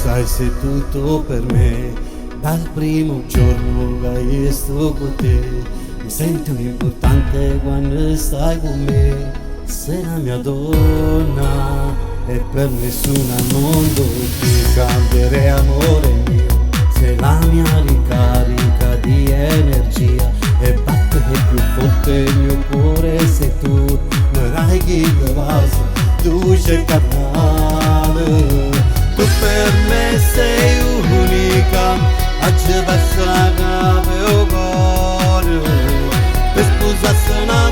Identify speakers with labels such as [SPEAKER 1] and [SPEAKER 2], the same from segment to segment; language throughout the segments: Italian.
[SPEAKER 1] sai sei tutto per me, dal primo giorno che sto con te, mi sento importante quando stai con me, sei la mia donna e per nessuno al mondo ti cambierei amore mio, sei la mia ricarica di energia e batte più forte il mio cuore, sei tu, non chi te vas, tu sei carnale. Tu per me sei unica, oggi passa mio cuore, per sposarsi una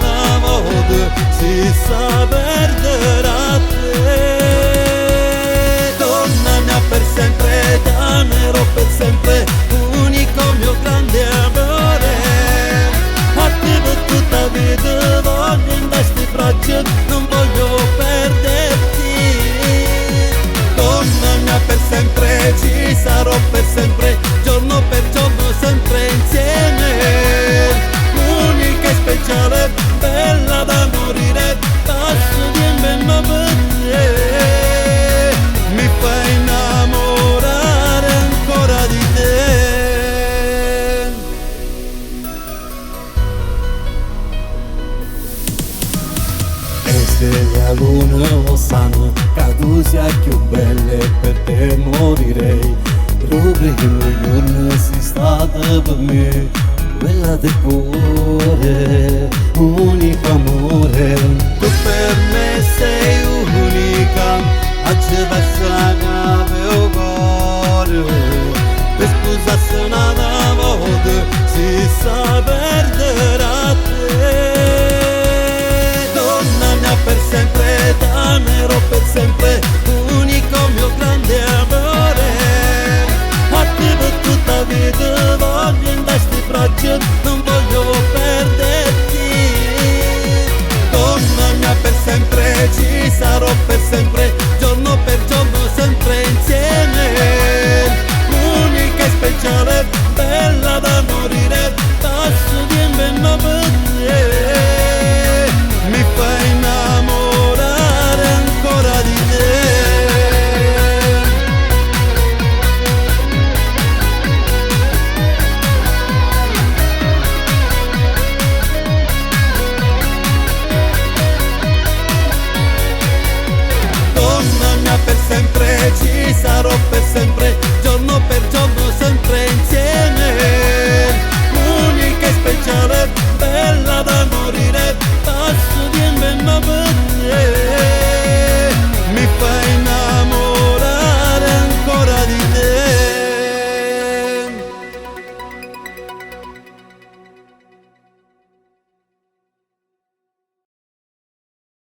[SPEAKER 1] volta si sa perdere a te. Donna mia per sempre, t'amerò per sempre, unico mio grande amore. A te per tutta la vita voglio in queste braccia, non voglio perderti. Per sempre ci sarò per sempre, giorno per giorno sempre insieme, unica e speciale, bella da morire, passo di me ma per te, mi fai innamorare ancora di te. E stelle a luna lo sanno, che tu sia più belle per te morirei, proprio che un giorno sei stata per me, bella del cuore, unico amore. Tu per me sei unica, oggi passa mio cuore, per sposarsi una volta si sa perdere a te. Donna mia per sempre, t'amerò per sempre, unico mio grande amore. A te per tutta la vita voglio in queste braccia, non voglio perderti. Donna mia per sempre ci sarò per sempre, giorno per giorno sempre insieme, unica e speciale, bella da morire, passo di me ma per te, mi fai innamorare ancora di te. Donna mia per sempre ci sarò per sempre, giorno per giorno sempre insieme, unica e speciale,